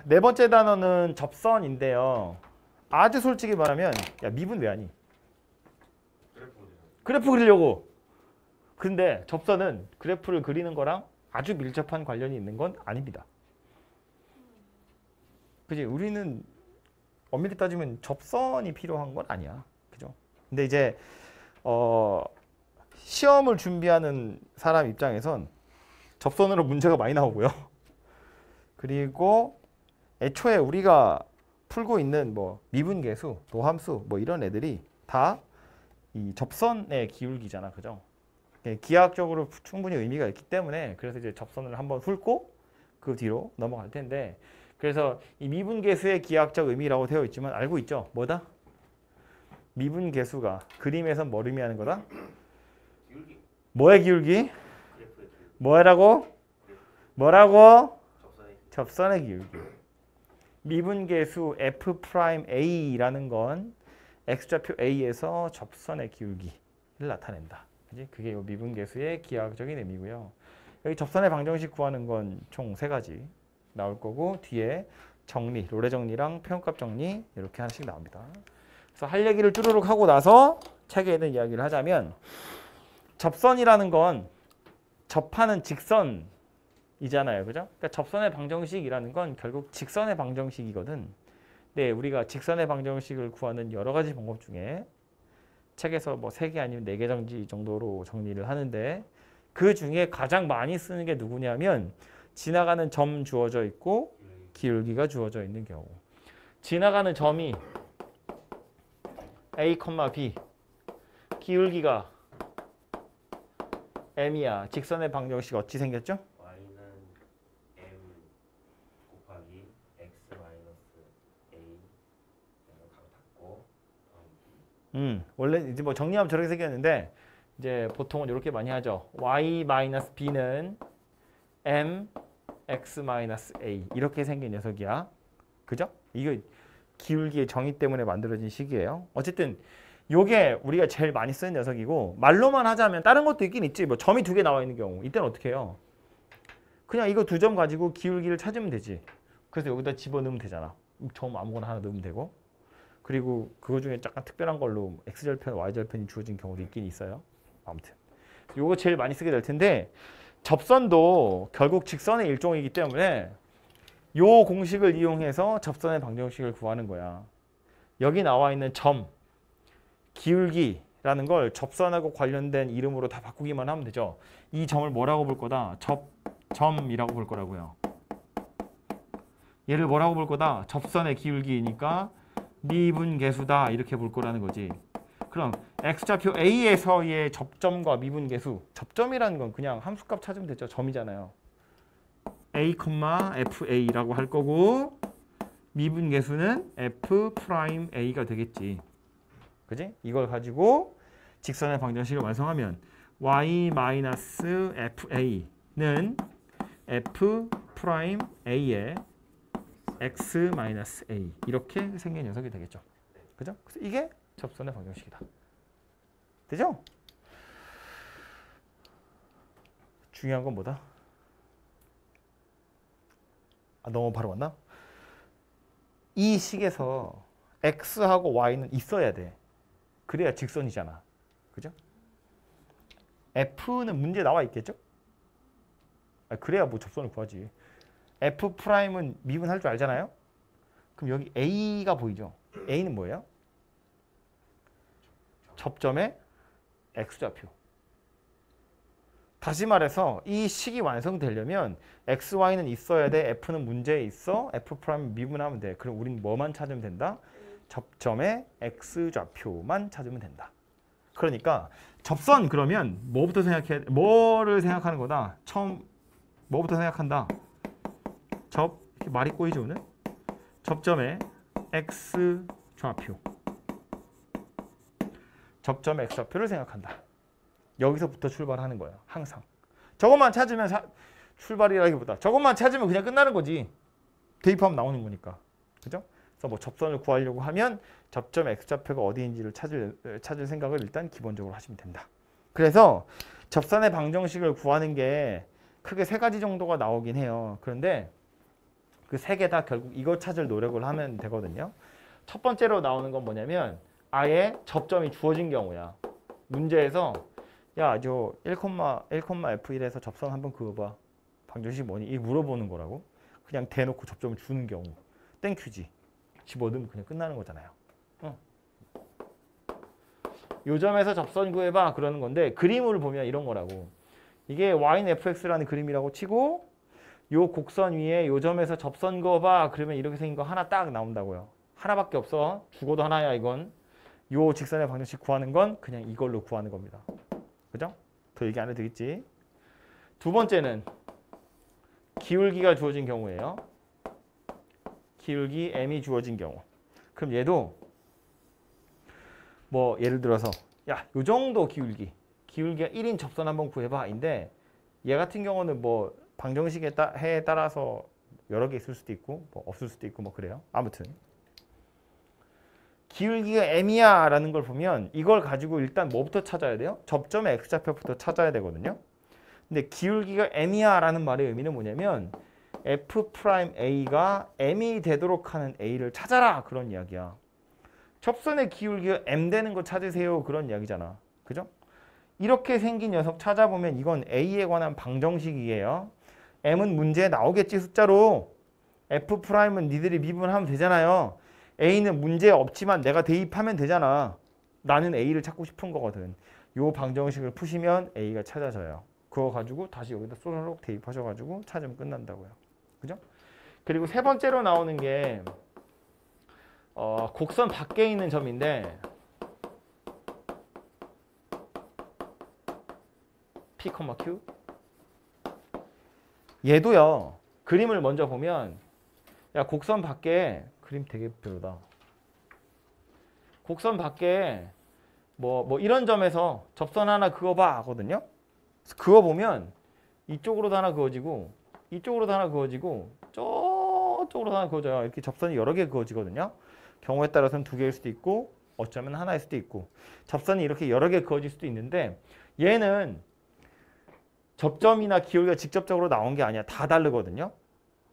네 번째 단어는 접선인데요. 아주 솔직히 말하면 야 미분 왜 하니? 그래프 그리려고. 근데 접선은 그래프를 그리는 거랑 아주 밀접한 관련이 있는 건 아닙니다. 그지? 우리는 엄밀히 따지면 접선이 필요한 건 아니야. 그죠? 근데 이제 시험을 준비하는 사람 입장에선 접선으로 문제가 많이 나오고요. 그리고 애초에 우리가 풀고 있는 뭐 미분계수, 도함수 뭐 이런 애들이 다 이 접선의 기울기잖아. 그죠? 기하학적으로 충분히 의미가 있기 때문에 그래서 이제 접선을 한번 훑고 그 뒤로 넘어갈 텐데 그래서 이 미분계수의 기하학적 의미라고 되어 있지만 알고 있죠? 뭐다? 미분계수가 그림에서 뭘 의미하는 거다? 기울기. 뭐의 기울기? 그래프의 기울기. 뭐라고? 뭐라고? 접선의 접선의 기울기. 기울기. 미분계수 f'A라는 건 x좌표 A에서 접선의 기울기를 나타낸다. 그게 이 미분계수의 기하학적인 의미고요. 여기 접선의 방정식 구하는 건 총 3가지 나올 거고 뒤에 정리, 로레 정리랑 표현값 정리 이렇게 하나씩 나옵니다. 그래서 할 얘기를 쭈루룩 하고 나서 책에 있는 이야기를 하자면 접선이라는 건 접하는 직선이잖아요. 그죠? 그러니까 접선의 방정식이라는 건 결국 직선의 방정식이거든. 네, 우리가 직선의 방정식을 구하는 여러 가지 방법 중에 책에서 뭐 3개 아니면 4개 정도로 정리를 하는데 그 중에 가장 많이 쓰는 게 누구냐면 지나가는 점 주어져 있고 기울기가 주어져 있는 경우. 지나가는 점이 A, B, 기울기가 M이야. 직선의 방정식 어찌 생겼죠? y는 m 곱하기 x 마이너스 a 각 닫고 원래 이제 뭐 정리하면 저렇게 생겼는데 이제 보통은 이렇게 많이 하죠. y 마이너스 b는 m x 마이너스 a 이렇게 생긴 녀석이야. 그죠? 이거 기울기의 정의 때문에 만들어진 식이에요. 어쨌든 요게 우리가 제일 많이 쓰는 녀석이고 말로만 하자면 다른 것도 있긴 있지. 뭐 점이 2개 나와 있는 경우 이때는 어떻게 해요? 그냥 이거 2점 가지고 기울기를 찾으면 되지. 그래서 여기다 집어넣으면 되잖아. 점 아무거나 하나 넣으면 되고. 그리고 그거 중에 약간 특별한 걸로 x절편, y절편이 주어진 경우도 있긴 있어요. 아무튼 요거 제일 많이 쓰게 될 텐데 접선도 결국 직선의 일종이기 때문에 요 공식을 이용해서 접선의 방정식을 구하는 거야. 여기 나와 있는 점, 기울기라는 걸 접선하고 관련된 이름으로 다 바꾸기만 하면 되죠. 이 점을 뭐라고 볼 거다? 접점이라고 볼 거라고요. 얘를 뭐라고 볼 거다? 접선의 기울기니까 미분계수다 이렇게 볼 거라는 거지. 그럼 x좌표 A에서의 접점과 미분계수. 접점이라는 건 그냥 함수값 찾으면 되죠. 점이잖아요. A, FA라고 할 거고 미분계수는 F'A가 되겠지. 그지? 이걸 가지고 직선의 방정식을 완성하면 y-FA는 F'A의 x-a 이렇게 생긴 녀석이 되겠죠. 그죠? 그래서 이게 접선의 방정식이다. 되죠? 중요한 건 뭐다? 너무 바로 왔나? 이 식에서 x하고 y는 있어야 돼. 그래야 직선이잖아. 그죠? f는 문제 나와 있겠죠? 그래야 뭐 접선을 구하지. F'은 미분할 줄 알잖아요? 그럼 여기 A가 보이죠? A는 뭐예요? 접점의 X좌표. 다시 말해서 이 식이 완성되려면 X, Y는 있어야 돼. F는 문제에 있어. F' 미분하면 돼. 그럼 우린 뭐만 찾으면 된다? 접점의 X좌표만 찾으면 된다. 그러니까 접선 그러면 뭐부터 생각해야 돼? 뭐를 생각하는 거다? 처음 뭐부터 생각한다? 이렇게 말이 꼬이죠 오늘? 접점의 X좌표. 접점의 X좌표를 생각한다. 여기서부터 출발하는 거예요. 항상. 저것만 찾으면 출발이라기보다 저것만 찾으면 그냥 끝나는 거지. 대입하면 나오는 거니까. 그죠? 그래서 뭐 접선을 구하려고 하면 접점 X좌표가 어디인지를 찾을 생각을 일단 기본적으로 하시면 된다. 그래서 접선의 방정식을 구하는 게 크게 3가지 정도가 나오긴 해요. 그런데 그 세 개 다 결국 이거 찾을 노력을 하면 되거든요. 첫 번째로 나오는 건 뭐냐면 아예 접점이 주어진 경우야. 문제에서 야, 저 1,F1에서 접선 한번 그어봐. 방정식 뭐니? 이 물어보는 거라고. 그냥 대놓고 접점을 주는 경우. 땡큐지. 집어넣으면 그냥 끝나는 거잖아요. 요 점에서 접선 구해봐. 그러는 건데 그림을 보면 이런 거라고. 이게 y는 fx라는 그림이라고 치고 요 곡선 위에 요 점에서 접선 그어봐. 그러면 이렇게 생긴 거 하나 딱 나온다고요. 하나밖에 없어. 죽어도 하나야 이건. 요 직선의 방정식 구하는 건 그냥 이걸로 구하는 겁니다. 그죠? 더 얘기 안 해도 되겠지. 두 번째는 기울기가 주어진 경우예요. 기울기 m이 주어진 경우. 그럼 얘도 뭐 예를 들어서 야, 요 정도 기울기가 1인 접선 한번 구해봐 인데 얘 같은 경우는 뭐 방정식에 해에 따라서 여러 개 있을 수도 있고 뭐 없을 수도 있고 뭐 그래요. 아무튼 기울기가 m이야 라는 걸 보면 이걸 가지고 일단 뭐부터 찾아야 돼요? 접점의 x좌표부터 찾아야 되거든요. 근데 기울기가 m이야 라는 말의 의미는 뭐냐면 f'a가 m이 되도록 하는 a를 찾아라 그런 이야기야. 접선의 기울기가 m 되는 거 찾으세요 그런 이야기잖아. 그죠? 이렇게 생긴 녀석 찾아보면 이건 a에 관한 방정식이에요. m은 문제에 나오겠지 숫자로. f'은 니들이 미분하면 되잖아요. a는 문제 없지만 내가 대입하면 되잖아. 나는 a를 찾고 싶은 거거든. 요 방정식을 푸시면 a가 찾아져요. 그거 가지고 다시 여기다 쏘르륵 대입하셔가지고 찾으면 끝난다고요. 그죠? 그리고 세 번째로 나오는 게 곡선 밖에 있는 점인데 P, Q 얘도요. 그림을 먼저 보면 야 곡선 밖에 그림 되게 별로다. 곡선 밖에 뭐 이런 점에서 접선 하나 그어봐 하거든요. 그어보면 이쪽으로도 하나 그어지고 이쪽으로도 하나 그어지고 저쪽으로도 하나 그어져요. 이렇게 접선이 여러 개 그어지거든요. 경우에 따라서는 두 개일 수도 있고 어쩌면 하나일 수도 있고 접선이 이렇게 여러 개 그어질 수도 있는데 얘는 접점이나 기울기가 직접적으로 나온 게 아니야. 다 다르거든요.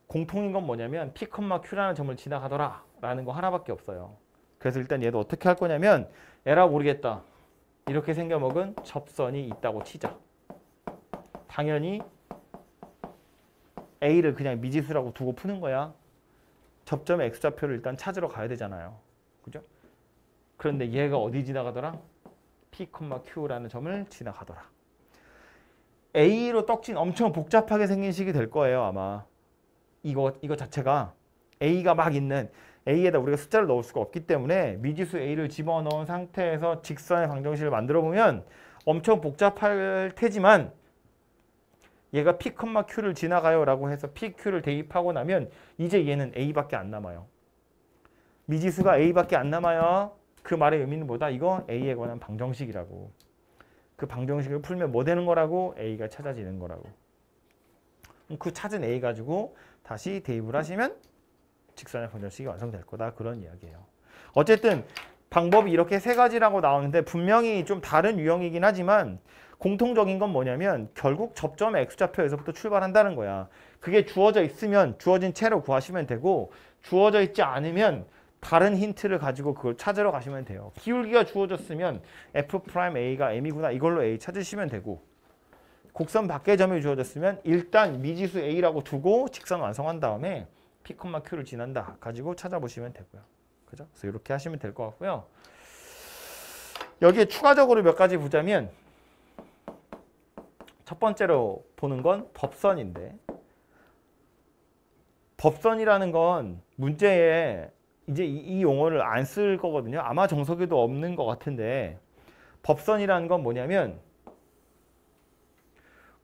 공통인 건 뭐냐면 P, Q라는 점을 지나가더라 라는 거 하나밖에 없어요. 그래서 일단 얘도 어떻게 할 거냐면 에라 모르겠다. 이렇게 생겨먹은 접선이 있다고 치자. 당연히 A를 그냥 미지수라고 두고 푸는 거야. 접점의 X좌표를 일단 찾으러 가야 되잖아요. 그죠? 그런데 얘가 어디 지나가더라? P, Q라는 점을 지나가더라. A로 떡진 엄청 복잡하게 생긴 식이 될 거예요, 아마. 이거 자체가 A가 막 있는 A에다 우리가 숫자를 넣을 수가 없기 때문에 미지수 A를 집어넣은 상태에서 직선의 방정식을 만들어 보면 엄청 복잡할 테지만 얘가 P, Q를 지나가요 라고 해서 P, Q를 대입하고 나면 이제 얘는 A밖에 안 남아요. 미지수가 A밖에 안 남아요. 그 말의 의미는 뭐다? 이거 A에 관한 방정식이라고. 그 방정식을 풀면 뭐 되는 거라고? A가 찾아지는 거라고. 그 찾은 A 가지고 다시 대입을 하시면 직선의 방정식이 완성될 거다. 그런 이야기예요. 어쨌든 방법이 이렇게 세 가지라고 나오는데 분명히 좀 다른 유형이긴 하지만 공통적인 건 뭐냐면 결국 접점의 X좌표에서부터 출발한다는 거야. 그게 주어져 있으면 주어진 채로 구하시면 되고 주어져 있지 않으면 다른 힌트를 가지고 그걸 찾으러 가시면 돼요. 기울기가 주어졌으면 F'A가 M이구나 이걸로 A 찾으시면 되고 곡선 밖의 점이 주어졌으면 일단 미지수 A라고 두고 직선 완성한 다음에 P, Q를 지난다 가지고 찾아보시면 되고요. 그죠? 그래서 이렇게 하시면 될 것 같고요. 여기에 추가적으로 몇 가지 보자면 첫 번째로 보는 건 법선인데 법선이라는 건 문제에 이제 이 용어를 안 쓸 거거든요. 아마 정석에도 없는 것 같은데 법선이라는 건 뭐냐면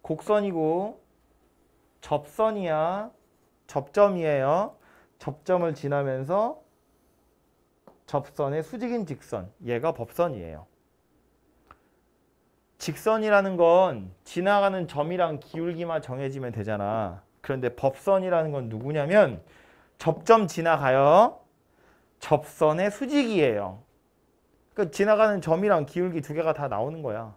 곡선이고 접선이야. 접점이에요. 접점을 지나면서 접선의 수직인 직선. 얘가 법선이에요. 직선이라는 건 지나가는 점이랑 기울기만 정해지면 되잖아. 그런데 법선이라는 건 누구냐면 접점 지나가요. 접선의 수직이에요. 그러니까 지나가는 점이랑 기울기 두 개가 다 나오는 거야.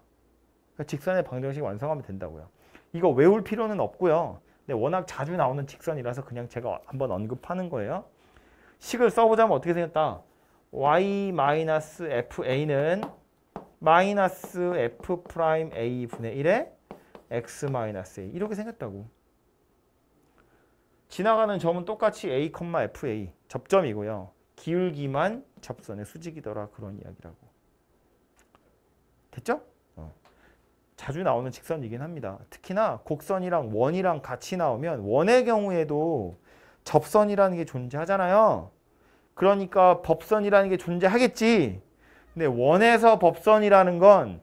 그러니까 직선의 방정식 완성하면 된다고요. 이거 외울 필요는 없고요. 근데 워낙 자주 나오는 직선이라서 그냥 제가 한번 언급하는 거예요. 식을 써보자면 어떻게 생겼다? y-fa는 마이너스 f 프라임 a 분의 1에 x 마이너스 a 이렇게 생겼다고. 지나가는 점은 똑같이 a, fa 접점이고요. 기울기만 접선의 수직이더라 그런 이야기라고. 됐죠? 자주 나오는 직선이긴 합니다. 특히나 곡선이랑 원이랑 같이 나오면 원의 경우에도 접선이라는 게 존재하잖아요. 그러니까 법선이라는 게 존재하겠지. 근데 원에서 법선이라는 건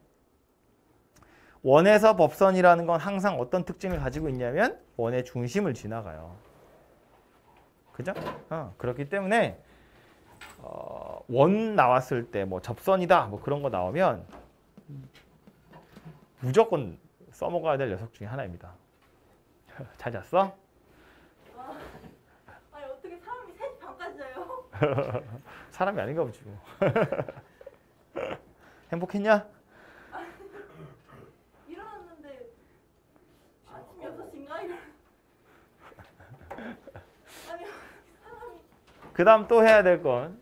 항상 어떤 특징을 가지고 있냐면 원의 중심을 지나가요. 그죠? 그렇기 때문에 원 나왔을 때 뭐 접선이다 뭐 그런 거 나오면 무조건 써먹어야 될 녀석 중에 하나입니다. 잘 잤어? 아니 어떻게 사람이 3시 반까지 자요? 사람이 아닌가 보지 뭐. 행복했냐? 일어났는데 아침 6시인가 이러. 아니 사람이 그 다음 또 해야 될 건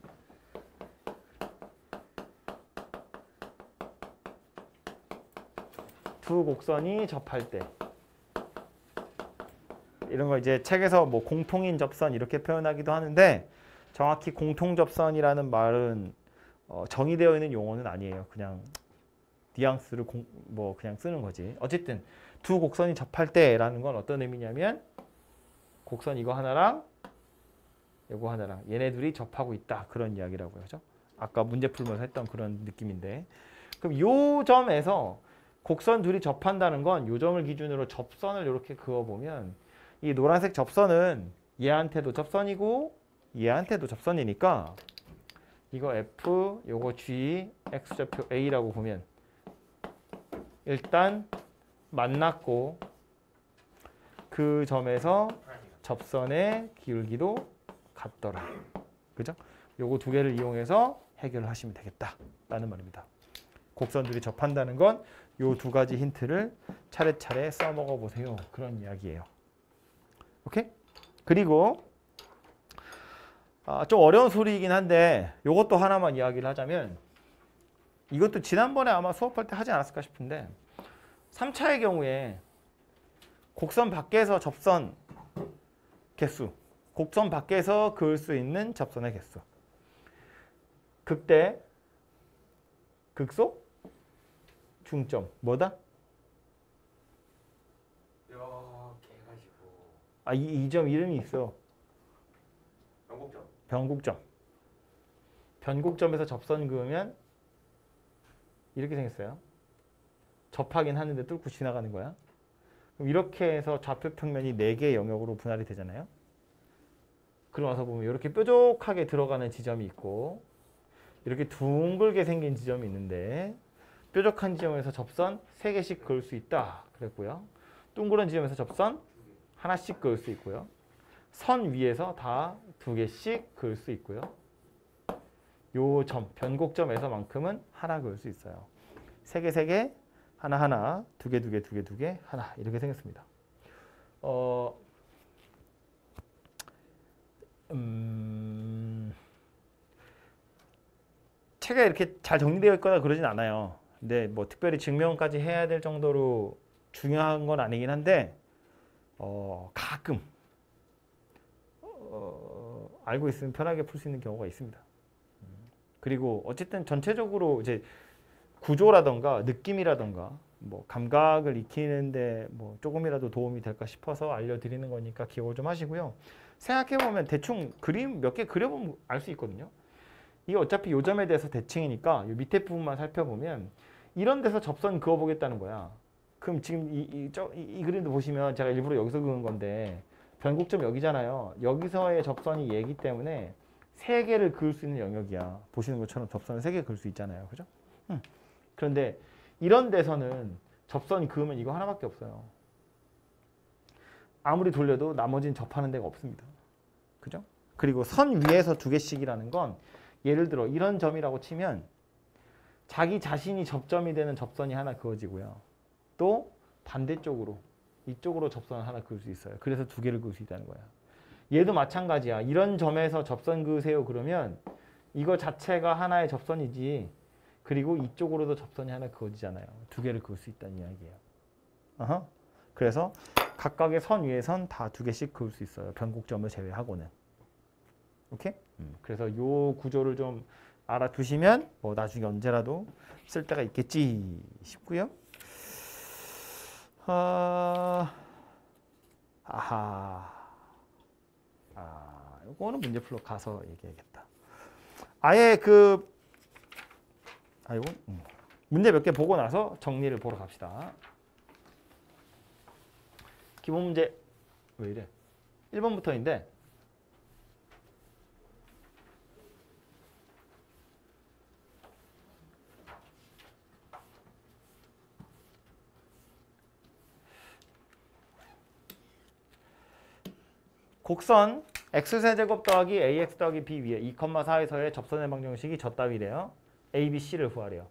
두 곡선이 접할 때 이런 거 이제 책에서 뭐 공통인 접선 이렇게 표현하기도 하는데 정확히 공통접선이라는 말은 정의되어 있는 용어는 아니에요. 그냥 뉘앙스를 뭐 그냥 쓰는 거지. 어쨌든 두 곡선이 접할 때라는 건 어떤 의미냐면 곡선 이거 하나랑 이거 하나랑 얘네 둘이 접하고 있다 그런 이야기라고요. 그죠? 아까 문제 풀면서 했던 그런 느낌인데 그럼 요 점에서 곡선 둘이 접한다는 건 요 점을 기준으로 접선을 이렇게 그어보면 이 노란색 접선은 얘한테도 접선이고 얘한테도 접선이니까 이거 F, 요거 G, X좌표 A라고 보면 일단 만났고 그 점에서 접선의 기울기도 같더라. 그죠? 요거 두 개를 이용해서 해결을 하시면 되겠다라는 말입니다. 곡선들이 접한다는 건 요 두 가지 힌트를 차례차례 써먹어 보세요. 그런 이야기예요. 오케이? 그리고 좀 어려운 소리이긴 한데 요것도 하나만 이야기를 하자면 이것도 지난번에 아마 수업할 때 하지 않았을까 싶은데 3차의 경우에 곡선 밖에서 접선 개수, 곡선 밖에서 그을 수 있는 접선의 개수. 극대, 극소, 중점. 뭐다? 이렇게 해가지고 이 점 이름이 있어. 변곡점. 변곡점. 변곡점에서 접선 그으면 이렇게 생겼어요. 접하긴 하는데 뚫고 지나가는 거야. 그럼 이렇게 해서 좌표 평면이 4개의 영역으로 분할이 되잖아요. 그러고 나서 보면 이렇게 뾰족하게 들어가는 지점이 있고 이렇게 둥글게 생긴 지점이 있는데 뾰족한 지점에서 접선 3개씩 그을 수 있다 그랬고요. 둥그런 지점에서 접선 하나씩 그을 수 있고요. 선 위에서 다 2개씩 그을 수 있고요. 요 점, 변곡점에서만큼은 하나 그을 수 있어요. 3개, 3개, 하나, 하나, 2개, 2개, 2개, 2개, 하나 이렇게 생겼습니다. 책에 이렇게 잘 정리되어 있거나 그러진 않아요. 근데 뭐 특별히 증명까지 해야 될 정도로 중요한 건 아니긴 한데 가끔 알고 있으면 편하게 풀 수 있는 경우가 있습니다. 그리고 어쨌든 전체적으로 이제 구조라던가 느낌이라던가 뭐 감각을 익히는데 뭐 조금이라도 도움이 될까 싶어서 알려드리는 거니까 기억을 좀 하시고요. 생각해보면 대충 그림 몇 개 그려보면 알 수 있거든요. 이게 어차피 요 점에 대해서 대칭이니까 이 밑에 부분만 살펴보면 이런 데서 접선 그어보겠다는 거야. 그럼 지금 이 그림도 보시면 제가 일부러 여기서 그은 건데 변곡점 여기잖아요. 여기서의 접선이 얘기 때문에 3개를 그을 수 있는 영역이야. 보시는 것처럼 접선을 3개 그을 수 있잖아요. 그죠? 그런데 이런 데서는 접선 그으면 이거 하나밖에 없어요. 아무리 돌려도 나머지는 접하는 데가 없습니다. 그죠? 그리고 선 위에서 2개씩이라는 건 예를 들어 이런 점이라고 치면 자기 자신이 접점이 되는 접선이 하나 그어지고요. 또 반대쪽으로 이쪽으로 접선을 하나 그을 수 있어요. 그래서 두 개를 그을 수 있다는 거야. 얘도 마찬가지야. 이런 점에서 접선 그으세요. 그러면 이거 자체가 하나의 접선이지. 그리고 이쪽으로도 접선이 하나 그어지잖아요. 두 개를 그을 수 있다는 이야기예요. 어허. 그래서 각각의 선 위에선 다 두 개씩 그을 수 있어요. 변곡점을 제외하고는. 오케이? 그래서 요 구조를 좀 알아두시면 뭐 나중에 언제라도 쓸 때가 있겠지 싶고요. 이거는 문제 풀러 가서 얘기하겠다. 아예 문제 몇 개 보고 나서 정리를 보러 갑시다. 기본 문제 왜 이래? 1번부터인데 곡선 x세제곱 더하기 ax 더하기 b 위에 2,4에서의 접선의 방정식이 저 따위래요. a, b, c를 구하래요.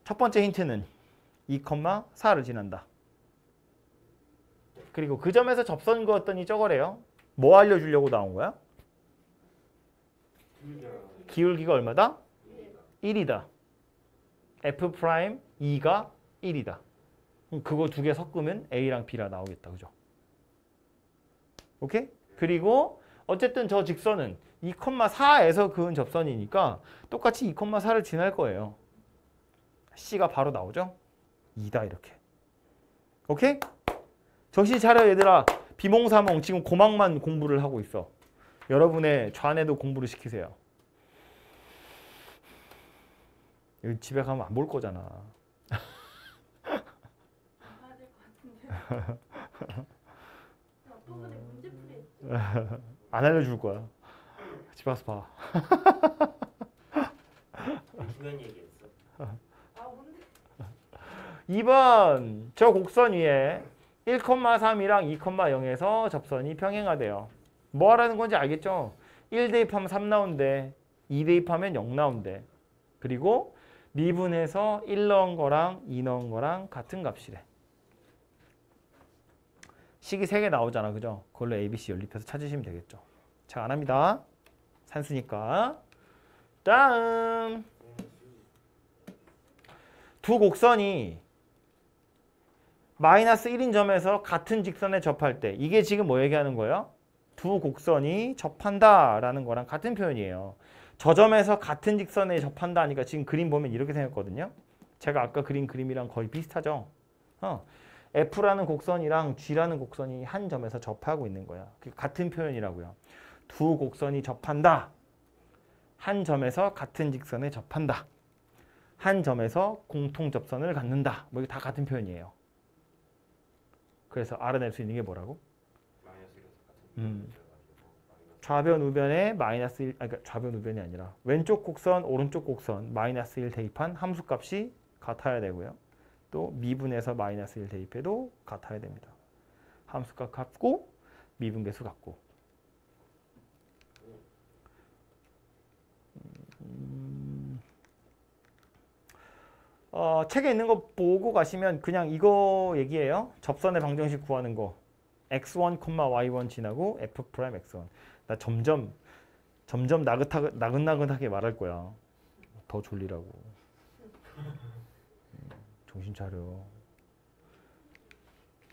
첫 번째 힌트는 2,4를 지난다. 그리고 그 점에서 접선 그었더니 저거래요. 뭐 알려주려고 나온 거야? 기울기가 얼마다? 1이다. f 프라임 2가 1이다. 그거 두 개 섞으면 a랑 b라 나오겠다. 그죠? 오케이? 그리고 어쨌든 저 직선은 2,4에서 그은 접선이니까 똑같이 2,4를 지날 거예요. C가 바로 나오죠? 2다 이렇게. 오케이? 정신 차려 얘들아. 비몽사몽 지금 고막만 공부를 하고 있어. 여러분의 좌뇌도 공부를 시키세요. 여기 집에 가면 안 볼 거잖아. 봐야 될 것 같은데. 또 그래 문제 풀이 했지. 안 알려줄 거야. 집에 가서 봐. 중요한 얘기했어. 아 뭔데? 2번 저 곡선 위에 1,3이랑 2,0에서 접선이 평행하대요. 뭐 하라는 건지 알겠죠? 1 대입하면 3 나온대. 2 대입하면 0 나온대. 그리고 미분해서 1 넣은 거랑 2 넣은 거랑 같은 값이래. 식이 3개 나오잖아. 그죠? 그걸로 A, B, C 연립해서 찾으시면 되겠죠. 자, 안 합니다. 산수니까. 다음. 두 곡선이 마이너스 1인 점에서 같은 직선에 접할 때 이게 지금 뭐 얘기하는 거예요? 두 곡선이 접한다라는 거랑 같은 표현이에요. 저 점에서 같은 직선에 접한다 하니까 지금 그림 보면 이렇게 생겼거든요. 제가 아까 그린 그림이랑 거의 비슷하죠. F라는 곡선이랑 G라는 곡선이 한 점에서 접하고 있는 거야. 같은 표현이라고요. 두 곡선이 접한다. 한 점에서 같은 직선에 접한다. 한 점에서 공통 접선을 갖는다. 뭐 이게 다 같은 표현이에요. 그래서 알아낼 수 있는 게 뭐라고? 좌변 우변에 마이너스 1, 그러니까 좌변 우변이 아니라 왼쪽 곡선, 오른쪽 곡선 마이너스 1 대입한 함수값이 같아야 되고요. 또 미분해서 마이너스 1 대입해도 같아야 됩니다. 함수값 같고 미분계수 같고. 책에 있는 거 보고 가시면 그냥 이거 얘기해요. 접선의 방정식 구하는 거. x1, y1 지나고 f 프라임 x1. 나 점점 나긋나긋하게 말할 거야. 더 졸리라고. 정신 차려.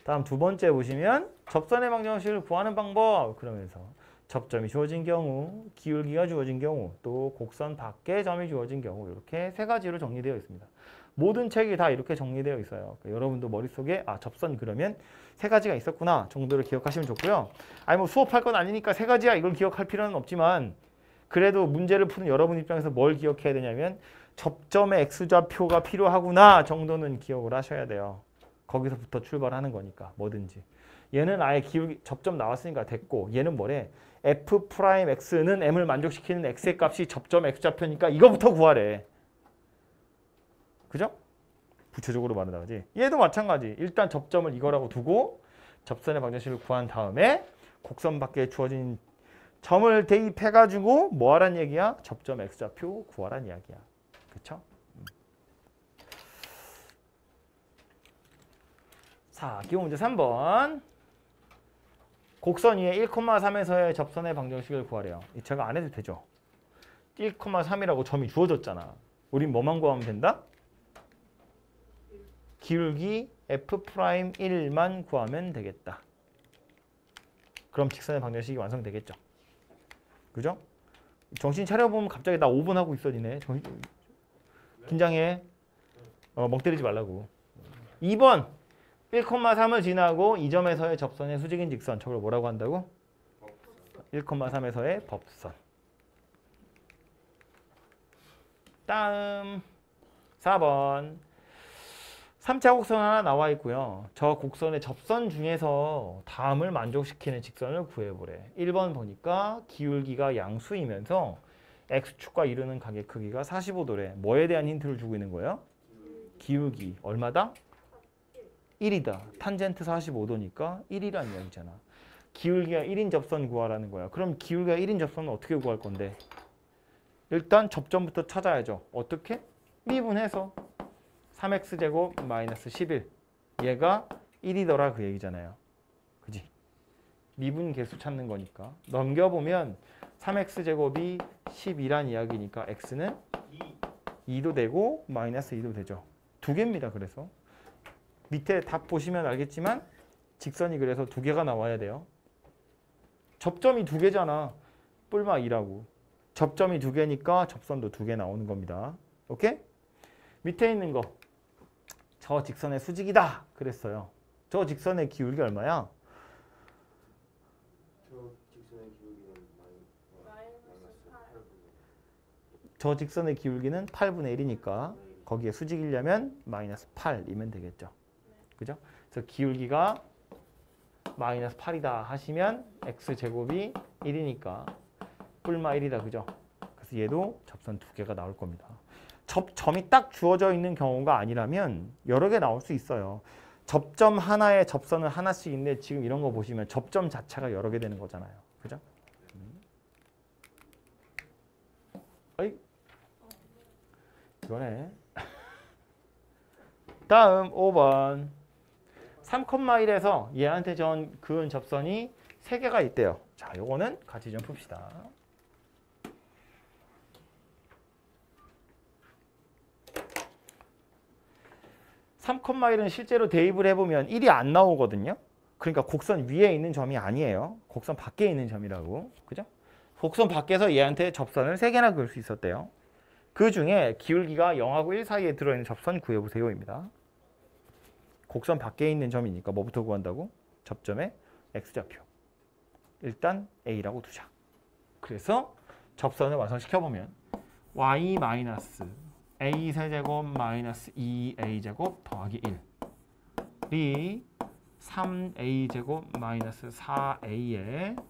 다음 두 번째 보시면 접선의 방정식을 구하는 방법. 그러면서 접점이 주어진 경우, 기울기가 주어진 경우, 또 곡선 밖에 점이 주어진 경우 이렇게 세 가지로 정리되어 있습니다. 모든 책이 다 이렇게 정리되어 있어요. 그러니까 여러분도 머릿속에 접선 그러면 세 가지가 있었구나 정도를 기억하시면 좋고요. 아니 뭐 수업할 건 아니니까 세 가지야 이걸 기억할 필요는 없지만 그래도 문제를 푸는 여러분 입장에서 뭘 기억해야 되냐면 접점의 x좌표가 필요하구나 정도는 기억을 하셔야 돼요. 거기서부터 출발하는 거니까 뭐든지. 얘는 아예 기울기 접점 나왔으니까 됐고 얘는 뭐래? f 프라임 x는 m을 만족시키는 x의 값이 접점 x좌표니까 이거부터 구하래. 그죠? 구체적으로 말한다지. 얘도 마찬가지. 일단 접점을 이거라고 두고 접선의 방정식을 구한 다음에 곡선 밖에 주어진 점을 대입해가지고 뭐 하란 얘기야? 접점 x좌표 구하란 이야기야. 그쵸? 자, 기본 문제 3번. 곡선 위에 1,3에서의 접선의 방정식을 구하래요. 이 제가 안 해도 되죠. 1,3이라고 점이 주어졌잖아. 우린 뭐만 구하면 된다? 기울기 F'1만 구하면 되겠다. 그럼 직선의 방정식이 완성되겠죠. 그죠? 정신 차려보면 갑자기 나 5분 하고 있어 니네. 긴장해. 멍 때리지 말라고. 2번 1,3을 지나고 이 점에서의 접선의 수직인 직선. 저걸 뭐라고 한다고? 1,3에서의 법선. 다음 4번 3차 곡선 하나 나와 있고요. 저 곡선의 접선 중에서 다음을 만족시키는 직선을 구해보래. 1번 보니까 기울기가 양수이면서 x축과 이루는 각의 크기가 45도래. 뭐에 대한 힌트를 주고 있는 거예요? 기울기. 얼마다? 1이다. 탄젠트 45도니까 1이란 이야기잖아. 기울기가 1인 접선 구하라는 거야. 그럼 기울기가 1인 접선은 어떻게 구할 건데? 일단 접점부터 찾아야죠. 어떻게? 미분해서 3x제곱 마이너스 11. 얘가 1이더라 그 얘기잖아요. 그지? 미분 개수 찾는 거니까. 넘겨보면 3x제곱이 12란 이야기니까 x는 2도 되고 마이너스 2도 되죠. 두 개입니다. 그래서 밑에 답 보시면 알겠지만 직선이 그래서 두 개가 나와야 돼요. 접점이 두 개잖아. 뿔마 2라고. 접점이 두 개니까 접선도 두 개 나오는 겁니다. 오케이? 밑에 있는 거. 저 직선의 수직이다. 그랬어요. 저 직선의 기울기 얼마야? 저 직선의 기울기는 마이너스 8분의 저 직선의 기울기는 8분의 1이니까 거기에 수직이려면 마이너스 8이면 되겠죠. 그죠? 그래서 기울기가 마이너스 8이다 하시면 x제곱이 1이니까 뿔마 1이다. 그죠? 그래서 얘도 접선 두 개가 나올 겁니다. 점이 딱 주어져 있는 경우가 아니라면 여러 개 나올 수 있어요. 접점 하나에 접선은 하나씩 있는데 지금 이런 거 보시면 접점 자체가 여러 개 되는 거잖아요. 그죠? 어이? 이거네. 다음 5번. 3,1에서 얘한테 그은 접선이 3개가 있대요. 자, 요거는 같이 좀 풉시다. 3,1은 실제로 대입을 해보면 1이 안 나오거든요. 그러니까 곡선 위에 있는 점이 아니에요. 곡선 밖에 있는 점이라고. 그죠? 곡선 밖에서 얘한테 접선을 3개나 그을 수 있었대요. 그 중에 기울기가 0하고 1 사이에 들어있는 접선 구해보세요입니다. 곡선 밖에 있는 점이니까 뭐부터 구한다고? 접점의 x좌표. 일단 a라고 두자. 그래서 접선을 완성시켜보면 y 마이너스 a 세제곱 마이너스 2a제곱 더하기 1이 3a제곱 마이너스 4a에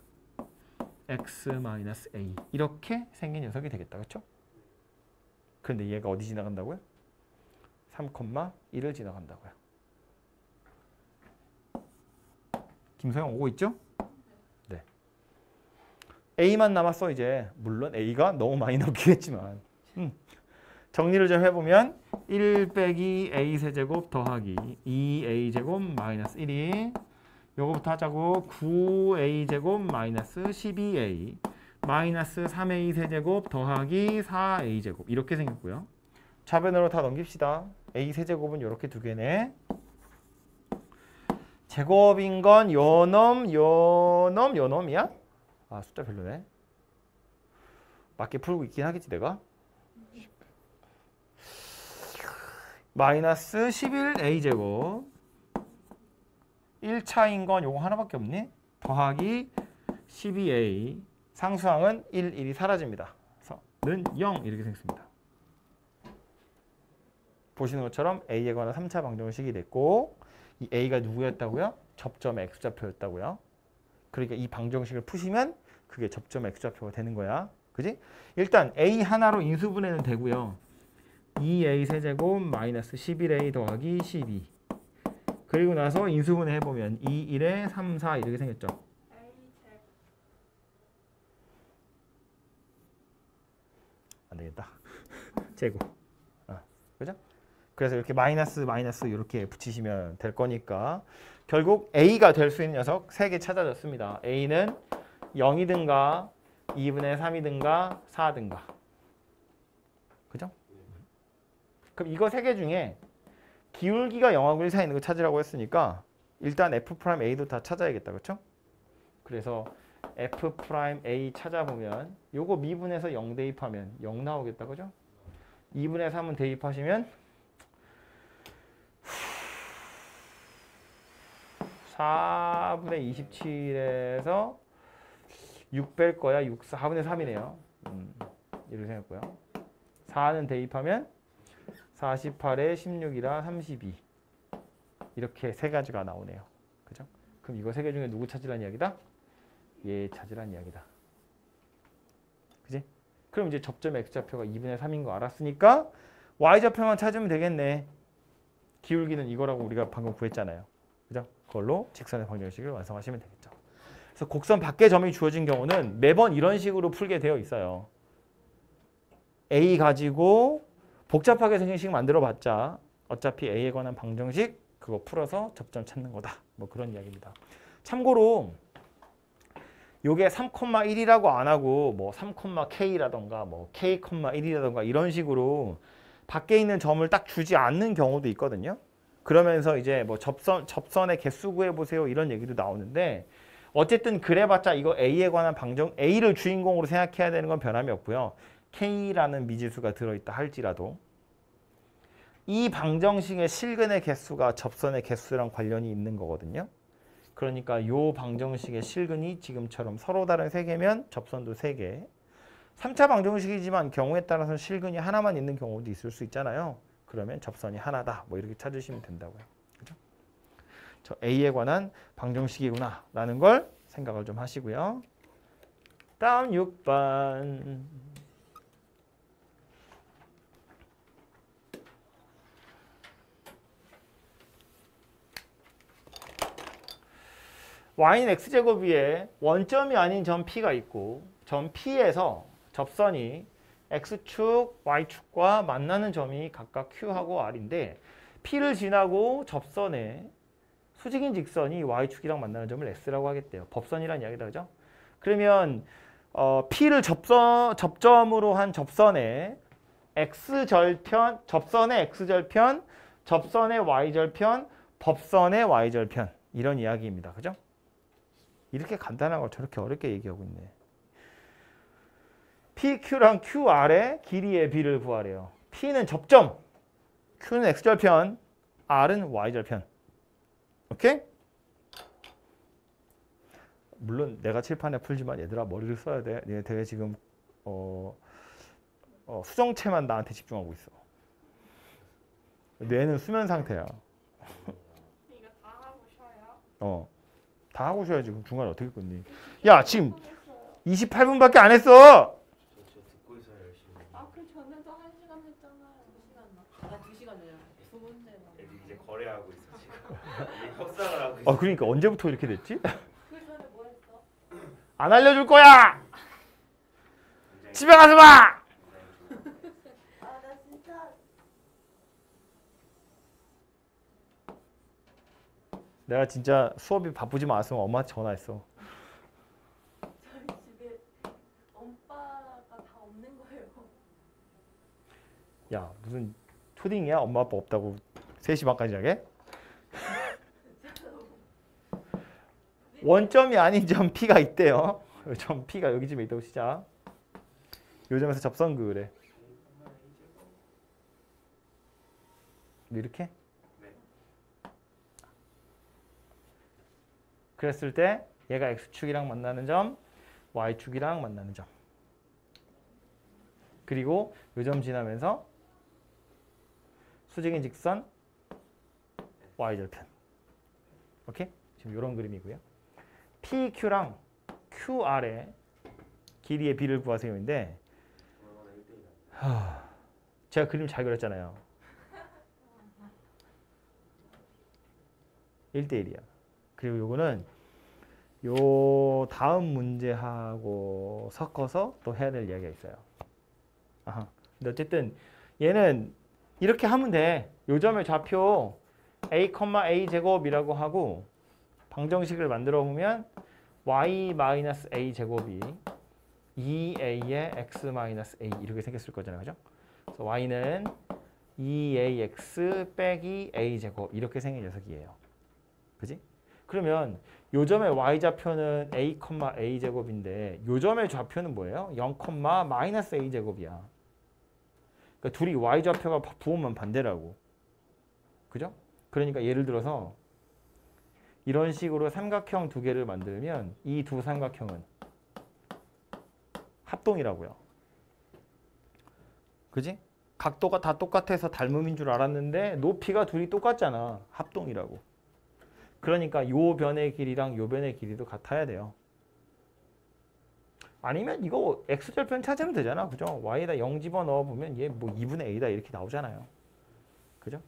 x 마이너스 a 이렇게 생긴 녀석이 되겠다. 그렇죠? 그런데 얘가 어디 지나간다고요? 3,1을 지나간다고요. 김소영 오고 있죠? 네. a만 남았어 이제. 물론 a가 너무 많이 넣긴 했지만 정리를 좀 해보면 1 빼기 a 세제곱 더하기 2a 제곱 마이너스 1이 요거부터 하자고 9a 제곱 마이너스 12a 마이너스 3a 세제곱 더하기 4a 제곱 이렇게 생겼고요. 좌변으로 다 넘깁시다. a 세제곱은 이렇게 두 개네. 제곱인 건 요놈이야? 아 숫자 별로네. 맞게 풀고 있긴 하겠지 내가. 마이너스 11a제곱 1차인 건 요거 하나밖에 없니? 더하기 12a 상수항은 1, 1이 사라집니다. 그래서 는 0 이렇게 생겼습니다. 보시는 것처럼 a에 관한 3차 방정식이 됐고 이 a가 누구였다고요? 접점의 x좌표였다고요. 그러니까 이 방정식을 푸시면 그게 접점의 x좌표가 되는 거야. 그지? 일단 a 하나로 인수분해는 되고요. 2a 세제곱 마이너스 11a 더하기 12 그리고 나서 인수분해 해보면 2, 1에 3, 4 이렇게 생겼죠. 안 되겠다. 제곱. 그죠? 그래서 이렇게 마이너스 이렇게 붙이시면 될 거니까 결국 A가 될 수 있는 녀석 3개 찾아졌습니다. A는 0이든가 2분의 3이든가 4든가. 그죠? 그럼 이거 3개 중에 기울기가 0하고 1 사이에 있는 거 찾으라고 했으니까 일단 F'A도 다 찾아야겠다. 그렇죠? 그래서 F'A 찾아보면 요거 미분해서 0 대입하면 0 나오겠다. 그죠? 2분의 3은 대입하시면 4분의 27에서 6 뺄 거야. 4분의 3이네요. 이렇게 생겼고요. 4는 대입하면 48에 16이라 32. 이렇게 세 가지가 나오네요. 그죠? 그럼 이거 3개 중에 누구 찾으라는 이야기다? 얘 찾으라는 이야기다. 그지? 그럼 이제 접점의 x좌표가 2분의 3인 거 알았으니까 y좌표만 찾으면 되겠네. 기울기는 이거라고 우리가 방금 구했잖아요. 그죠? 그걸로 직선의 방정식을 완성하시면 되겠죠. 그래서 곡선 밖에 점이 주어진 경우는 매번 이런 식으로 풀게 되어 있어요. A 가지고 복잡하게 생긴 식 만들어봤자 어차피 A에 관한 방정식 그거 풀어서 접점 찾는 거다. 뭐 그런 이야기입니다. 참고로 요게 3,1이라고 안 하고 뭐 3,K라던가 뭐 K,1이라던가 이런 식으로 밖에 있는 점을 딱 주지 않는 경우도 있거든요. 그러면서 이제 뭐 접선의 개수 구해보세요 이런 얘기도 나오는데 어쨌든 그래봤자 이거 A에 관한 방정 A를 주인공으로 생각해야 되는 건 변함이 없고요. K라는 미지수가 들어있다 할지라도 이 방정식의 실근의 개수가 접선의 개수랑 관련이 있는 거거든요. 그러니까 요 방정식의 실근이 지금처럼 서로 다른 3개면 접선도 3개. 3차 방정식이지만 경우에 따라서 실근이 하나만 있는 경우도 있을 수 있잖아요. 그러면 접선이 하나다. 뭐 이렇게 찾으시면 된다고요. 그죠? 저 A에 관한 방정식이구나 라는 걸 생각을 좀 하시고요. 다음 6번. y는 x제곱 위에 원점이 아닌 점 P가 있고 점 P에서 접선이 x축, y축과 만나는 점이 각각 Q하고 R인데 P를 지나고 접선에 수직인 직선이 y축이랑 만나는 점을 S라고 하겠대요. 법선이란 이야기다. 그죠? 그러면 P를 접점으로 한 접선의 x절편, 접선의 x절편, 접선의 y절편, 법선의 y절편 이런 이야기입니다. 그죠? 이렇게 간단한 걸 저렇게 어렵게 얘기하고 있네. PQ랑 QR의 길이의 비를 구하래요. P는 접점, Q는 X절편, R은 Y절편. 오케이? 물론 내가 칠판에 풀지만 얘들아 머리를 써야 돼. 얘 되게 지금 수정체만 나한테 집중하고 있어. 뇌는 수면 상태야. 이거 다 하고 쉬어요? 다 하고 쉬어야지. 그럼 중간에 어떻게 끊니? 야, 지금 28분밖에 안 했어. 저 듣고 있어요 열심히. 그 전에도 1시간 했잖아요. 2시간 나. 2시간이에요. 두 번째만. 애들 이제 거래하고 있어 지금. 이게 협상을 하고 있어. 그러니까 언제부터 이렇게 됐지? 그 전에 뭐 했어? 안 알려줄 거야. 굉장히 집에 가서 봐. 나 진짜 내가 진짜 수업이 바쁘지만 않았으면 엄마한테 전화했어. 저희 집에 엄빠가 다 없는 거예요. 야, 무슨 초딩이야? 엄마 아빠 없다고 3시 반까지 하게? 원점이 아닌 점 P가 있대요. 점 P가 여기쯤에 있다고 시작. 요 점에서 접선 그으래. 이렇게? 그랬을 때 얘가 X축이랑 만나는 점, Y축이랑 만나는 점. 그리고 요 점 지나면서 수직인 직선 Y절편. 오케이? 지금 이런 그림이고요. PQ랑 QR의 길이의 비를 구하세요인데 제가 그림 잘 그렸잖아요. 1대1이야. 그리고 요거는 요 다음 문제하고 섞어서 또 해야 될 이야기가 있어요. 근데 어쨌든 얘는 이렇게 하면 돼. 요점의 좌표 a, a 제곱이라고 하고 방정식을 만들어 보면 y-a 제곱이 2a의 x-a 이렇게 생겼을 거잖아요. 그죠? 그래서 y는 2ax 빼기 a 제곱 이렇게 생긴 녀석이에요. 그지? 그러면 요점의 y좌표는 a, a 제곱인데 요점의 좌표는 뭐예요? 0, a 제곱이야. 그러니까 둘이 y좌표가 부호만 반대라고. 그죠? 그러니까 예를 들어서 이런 식으로 삼각형 두 개를 만들면 이 두 삼각형은 합동이라고요. 그지? 각도가 다 똑같아서 닮음인 줄 알았는데 높이가 둘이 똑같잖아. 합동이라고. 그러니까 요 변의 길이랑 요 변의 길이도 같아야 돼요. 아니면 이거 x절편 찾으면 되잖아. 그죠? y에다 0 집어넣어 보면 얘 뭐 2분의 a다 이렇게 나오잖아요. 그죠?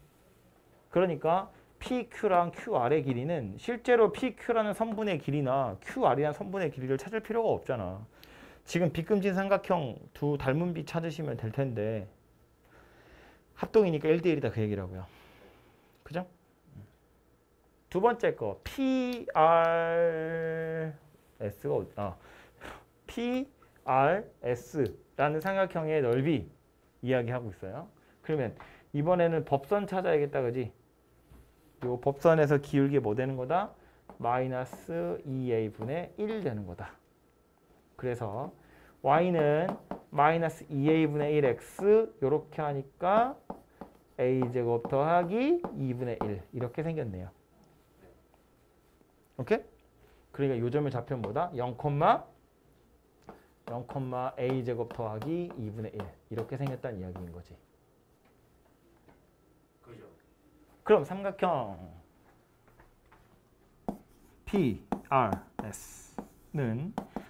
그러니까 PQ랑 QR의 길이는 실제로 PQ라는 선분의 길이나 QR이라는 선분의 길이를 찾을 필요가 없잖아. 지금 비금진 삼각형 두 닮은 비 찾으시면 될 텐데 합동이니까 1대1이다 그 얘기라고요. 그죠? 두 번째 거 PRS가 PRS라는 삼각형의 넓이 이야기하고 있어요. 그러면 이번에는 법선 찾아야겠다. 그지? 요 법선에서 기울기 뭐 되는 거다? 마이너스 2a분의 1 되는 거다. 그래서 y는 마이너스 2a분의 1x 이렇게 하니까 a제곱 더하기 2분의 1 이렇게 생겼네요. 오케이? 그러니까 요점의 좌표는 뭐다? 0, a제곱 더하기 2분의 1 이렇게 생겼다는 이야기인 거지. 그죠? 그럼 삼각형 PRS는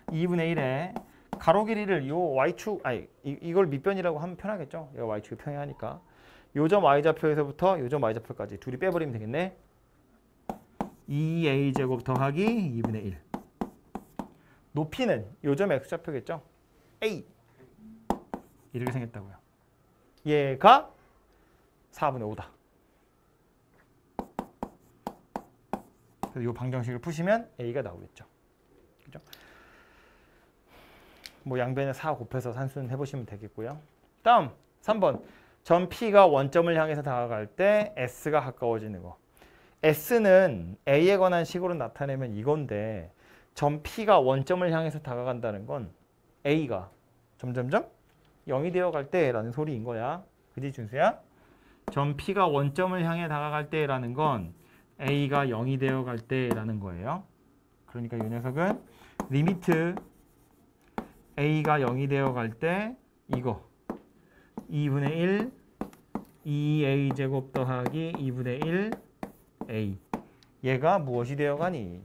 2분의 1에 가로 길이를 요 y축 이걸 밑변이라고 하면 편하겠죠. 이거 y축이 평행하니까 요점 y좌표에서부터 요점 y좌표까지 둘이 빼버리면 되겠네. 2a제곱 더하기 2분의 1 높이는 요점 x좌표겠죠. a 이렇게 생겼다고요. 얘가 4분의 5다. 그래서 이 방정식을 푸시면 a가 나오겠죠. 그죠? 뭐 양변에 4 곱해서 산수는 해보시면 되겠고요. 다음 3번. 점 P가 원점을 향해서 다가갈 때 S가 가까워지는 거. S는 A에 관한 식으로 나타내면 이건데 점 P가 원점을 향해서 다가간다는 건 A가 점점점 0이 되어갈 때라는 소리인 거야. 그지 준수야? 점 P가 원점을 향해 다가갈 때라는 건 A가 0이 되어갈 때라는 거예요. 그러니까 이 녀석은 리미트 A가 0이 되어갈 때 이거 2분의 1 2a제곱 더하기 2분의 1 a 얘가 무엇이 되어가니?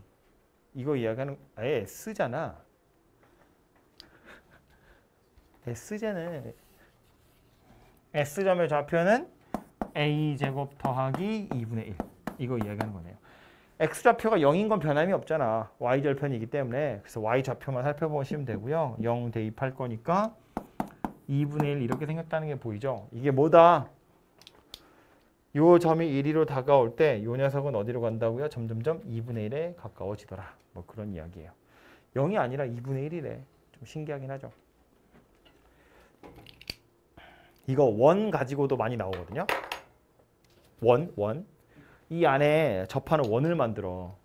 이거 이야기하는 S잖아. S잖아. S점의 좌표는 a제곱 더하기 2분의 1 이거 이야기하는 거네요. X좌표가 0인 건 변함이 없잖아. Y절편이기 때문에. 그래서 Y좌표만 살펴보시면 되고요. 0 대입할 거니까 2분의 1 이렇게 생겼다는 게 보이죠? 이게 뭐다? 요 점이 1위로 다가올 때 요 녀석은 어디로 간다고요? 점점점 2분의 1에 가까워지더라. 뭐 그런 이야기예요. 0이 아니라 2분의 1이래. 좀 신기하긴 하죠. 이거 원 가지고도 많이 나오거든요. 원. 이 안에 접하는 원을 만들어.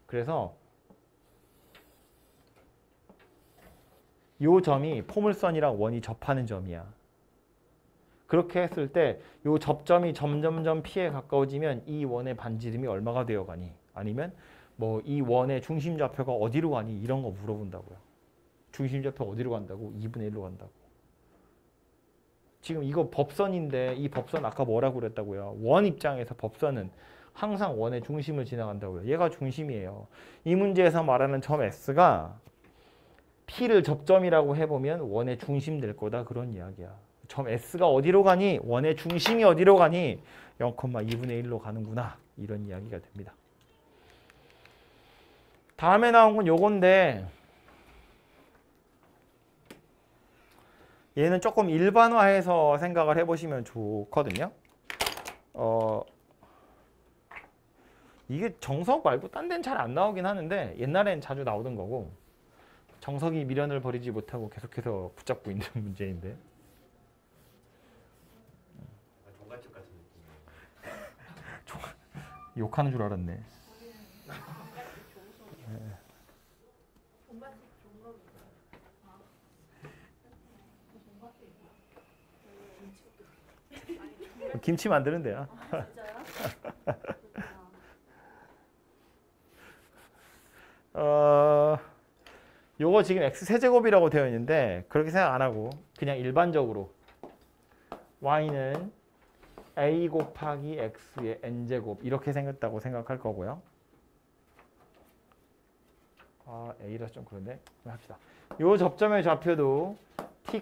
그래서 요 점이 포물선이랑 원이 접하는 점이야. 그렇게 했을 때 요 접점이 점점점 P에 가까워지면 이 원의 반지름이 얼마가 되어가니? 아니면 뭐 이 원의 중심좌표가 어디로 가니? 이런 거 물어본다고요. 중심좌표 어디로 간다고? 2분의 1로 간다고. 지금 이거 법선인데 이 법선 아까 뭐라고 그랬다고요? 원 입장에서 법선은 항상 원의 중심을 지나간다고요. 얘가 중심이에요. 이 문제에서 말하는 점 S가 P를 접점이라고 해보면 원의 중심 될 거다. 그런 이야기야. 점 S가 어디로 가니? 원의 중심이 어디로 가니? 0,2분의 1로 가는구나. 이런 이야기가 됩니다. 다음에 나온 건 요건데 얘는 조금 일반화해서 생각을 해보시면 좋거든요. 이게 정석 말고 딴 데는 잘 안 나오긴 하는데 옛날엔 자주 나오던 거고 정석이 미련을 버리지 못하고 계속해서 붙잡고 있는 문제인데 종갓집 같은 느낌. 욕하는 줄 알았네. 돈맛집 종로. 돈맛집. 김치 만드는 데야. 진짜요? 요거 지금 x 세제곱이라고 되어 있는데 그렇게 생각 안 하고 그냥 일반적으로 y는 a 곱하기 x의 n제곱 이렇게 생겼다고 생각할 거고요. a라서 좀 그런데 합시다. 요 접점의 좌표도 t,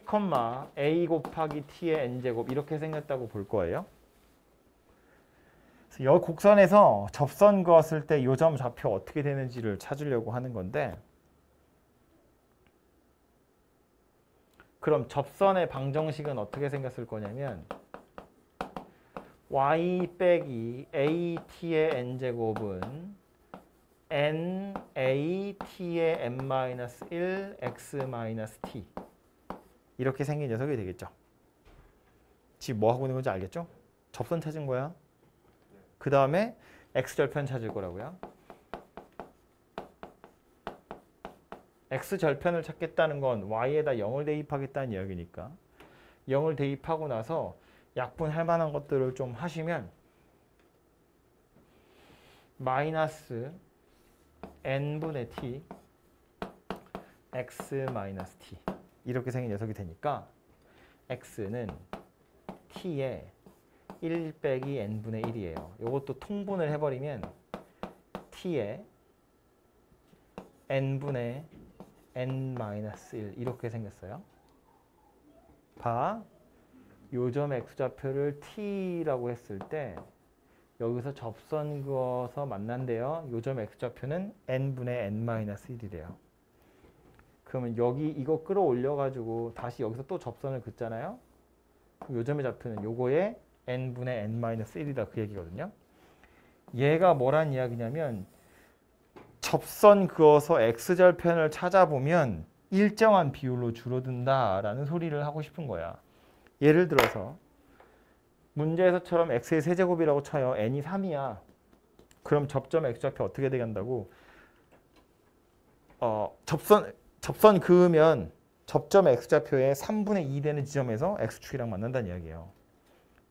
a 곱하기 t의 n제곱 이렇게 생겼다고 볼 거예요. 이 곡선에서 접선 그었을 때 요 점 좌표 어떻게 되는지를 찾으려고 하는 건데 그럼 접선의 방정식은 어떻게 생겼을 거냐면 y 빼기 at의 n제곱은 nat의 n-1 x-t 이렇게 생긴 녀석이 되겠죠. 지금 뭐 하고 있는 건지 알겠죠? 접선 찾은 거야. 그 다음에 x절편 찾을 거라고요. x절편을 찾겠다는 건 y에다 0을 대입하겠다는 이야기니까 0을 대입하고 나서 약분할 만한 것들을 좀 하시면 마이너스 n분의 t x 마이너스 t 이렇게 생긴 녀석이 되니까 x는 t의 1 빼기 n분의 1이에요. 이것도 통분을 해버리면 t의 n분의 n-1 이렇게 생겼어요. 봐. 요점 x좌표를 t라고 했을 때 여기서 접선 그어서 만난대요. 요점 x좌표는 n분의 n-1이래요. 그러면 여기 이거 끌어올려 가지고 다시 여기서 또 접선을 긋잖아요. 요점의 좌표는 요거에 n분의 n-1이다 그 얘기거든요. 얘가 뭐란 이야기냐면 접선 그어서 x절편을 찾아보면 일정한 비율로 줄어든다라는 소리를 하고 싶은 거야. 예를 들어서 문제에서처럼 x의 세제곱이라고 쳐요. n이 3이야. 그럼 접점 x좌표 어떻게 되간다고? 접선 그으면 접점 x좌표의 3분의 2 되는 지점에서 x축이랑 만난다는 이야기예요.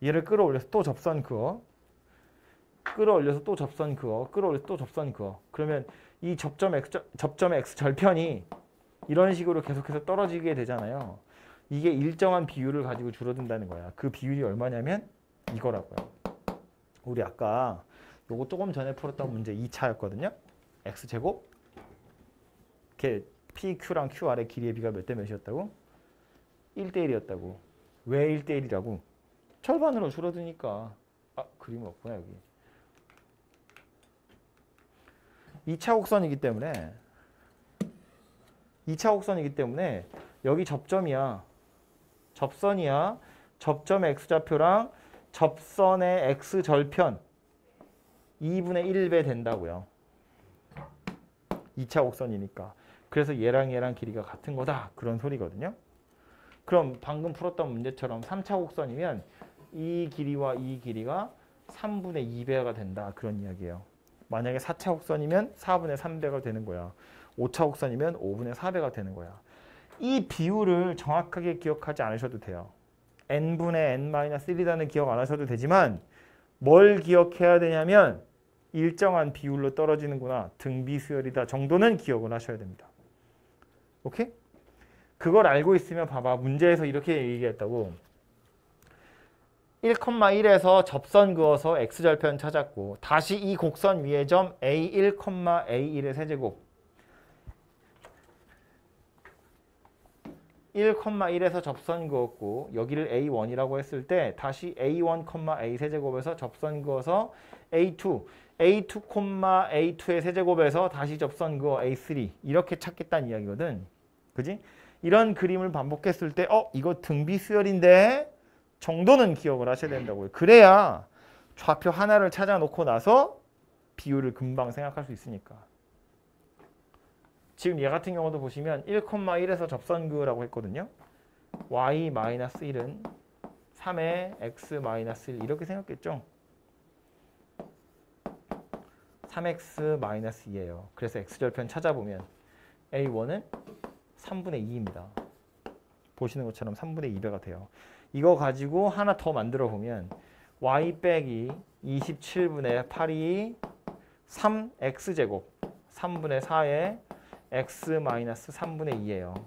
얘를 끌어올려서 또 접선 그어. 끌어올려서 또 접선 그어. 끌어올려서 또 접선 그어. 그러면 이 접점 x절편이 이런 식으로 계속해서 떨어지게 되잖아요. 이게 일정한 비율을 가지고 줄어든다는 거야. 그 비율이 얼마냐면 이거라고요. 우리 아까 요거 조금 전에 풀었던 문제 2차였거든요. x제곱 이렇게 PQ랑 QR의 길이의 비가 몇 대 몇이었다고? 1대 1이었다고. 왜 1대 1이라고? 절반으로 줄어드니까. 그림 없구나 여기. 2차 곡선이기 때문에 여기 접점이야. 접선이야. 접점 x좌표랑 접선의 x절편 2분의 1배 된다고요. 2차 곡선이니까. 그래서 얘랑 길이가 같은 거다. 그런 소리거든요. 그럼 방금 풀었던 문제처럼 3차 곡선이면 이 길이와 이 길이가 3분의 2배가 된다. 그런 이야기예요. 만약에 4차 곡선이면 4분의 3배가 되는 거야. 5차 곡선이면 5분의 4배가 되는 거야. 이 비율을 정확하게 기억하지 않으셔도 돼요. n분의 n-1이라는 기억 안 하셔도 되지만 뭘 기억해야 되냐면 일정한 비율로 떨어지는구나. 등비수열이다 정도는 기억을 하셔야 됩니다. 오케이? 그걸 알고 있으면 봐봐. 문제에서 이렇게 얘기했다고. 1,1에서 접선 그어서 x절편 찾았고 다시 이 곡선 위의 점 a1, a1의 세제곱 1,1에서 접선 그었고 여기를 a1이라고 했을 때 다시 a1, a 세제곱에서 접선 그어서 a2, a2, a2의 세제곱에서 다시 접선 그어 a3 이렇게 찾겠다는 이야기거든. 그지? 이런 그림을 반복했을 때 이거 등비수열인데 정도는 기억을 하셔야 된다고요. 그래야 좌표 하나를 찾아 놓고 나서 비율을 금방 생각할 수 있으니까. 지금 얘 같은 경우도 보시면 1,1에서 접선그라고 했거든요. y-1은 3의 x-1 이렇게 생겼겠죠. 3x-2예요. 그래서 x절편 찾아보면 a1은 3분의 2입니다. 보시는 것처럼 3분의 2배가 돼요. 이거 가지고 하나 더 만들어 보면 y 빼기 27분의 8이 3x제곱 3분의 4에 x-3분의 2예요.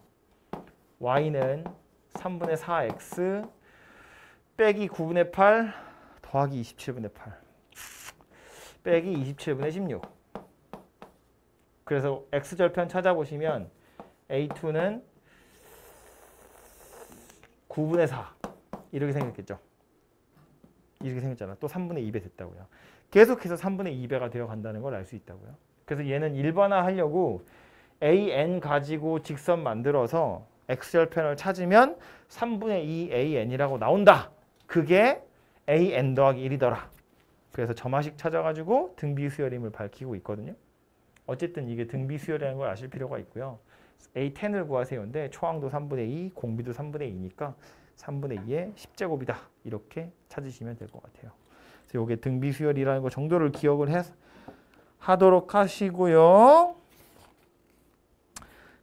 y는 3분의 4x 빼기 9분의 8 더하기 27분의 8 빼기 27분의 16. 그래서 x절편 찾아보시면 a2는 9분의 4 이렇게 생겼겠죠. 이렇게 생겼잖아. 또 3분의 2배 됐다고요. 계속해서 3분의 2배가 되어 간다는 걸 알 수 있다고요. 그래서 얘는 일반화 하려고 an 가지고 직선 만들어서 x절편을 찾으면 3분의 2 an이라고 나온다. 그게 an 더하기 1이더라. 그래서 점화식 찾아가지고 등비수열임을 밝히고 있거든요. 어쨌든 이게 등비수열이라는 걸 아실 필요가 있고요. A10을 구하세요인데 초항도 3분의 2, 공비도 3분의 2니까 3분의 2의 10제곱이다. 이렇게 찾으시면 될 것 같아요. 그래서 이게 등비수열이라는 거 정도를 기억을 하도록 하시고요.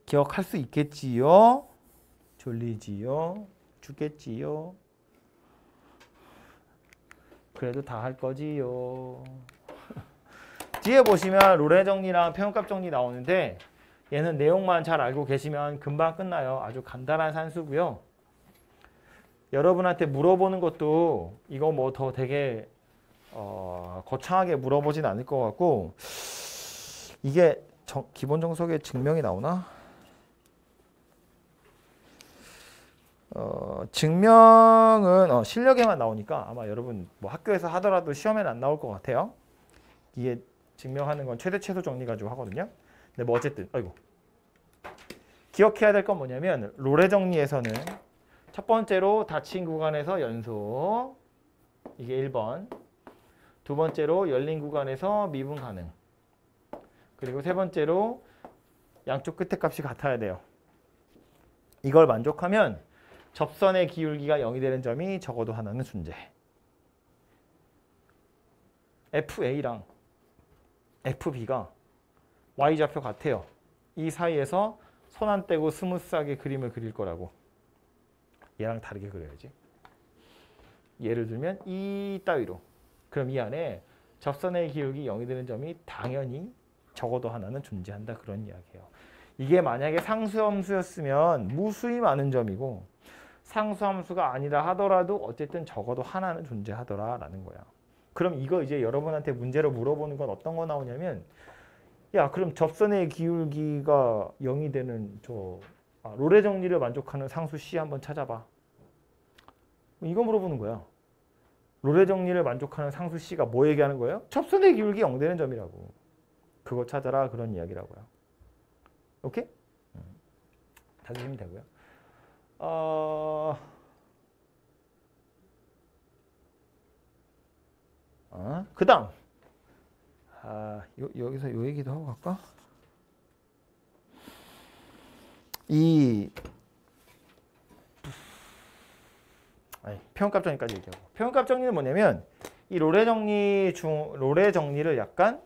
기억할 수 있겠지요? 졸리지요? 죽겠지요? 그래도 다 할 거지요. 뒤에 보시면 로레 정리랑 표현값 정리 나오는데 얘는 내용만 잘 알고 계시면 금방 끝나요. 아주 간단한 산수고요. 여러분한테 물어보는 것도 이거 뭐 더 되게 거창하게 물어보진 않을 것 같고 이게 기본 정석에 증명이 나오나? 증명은 실력에만 나오니까 아마 여러분 뭐 학교에서 하더라도 시험에는 안 나올 것 같아요. 이게 증명하는 건 최대 최소 정리 가지고 하거든요. 근데 뭐 어쨌든 기억해야 될 건 뭐냐면 로레 정리에서는 첫 번째로 닫힌 구간에서 연속 이게 1번, 두 번째로 열린 구간에서 미분 가능, 그리고 세 번째로 양쪽 끝에 값이 같아야 돼요. 이걸 만족하면 접선의 기울기가 0이 되는 점이 적어도 하나는 존재. FA랑 FB가 Y좌표 같아요. 이 사이에서 손 안 떼고 스무스하게 그림을 그릴 거라고. 얘랑 다르게 그려야지. 예를 들면 이 따위로. 그럼 이 안에 접선의 기울기 0이 되는 점이 당연히 적어도 하나는 존재한다. 그런 이야기예요. 이게 만약에 상수함수였으면 무수히 많은 점이고 상수함수가 아니라 하더라도 어쨌든 적어도 하나는 존재하더라라는 거야. 그럼 이거 이제 여러분한테 문제로 물어보는 건 어떤 거 나오냐면 야 그럼 접선의 기울기가 0이 되는 로레 정리를 만족하는 상수 C 한번 찾아봐. 이거 물어보는 거야. 로레 정리를 만족하는 상수 C가 뭐 얘기하는 거예요? 접선의 기울기 0 되는 점이라고. 그거 찾아라 그런 이야기라고요. 오케이? 찾으시면 되고요. 그 다음 여기서 요 얘기도 하고 갈까? 표현값 정리까지 얘기하고. 표현값 정리는 뭐냐면 이 로레 정리를 약간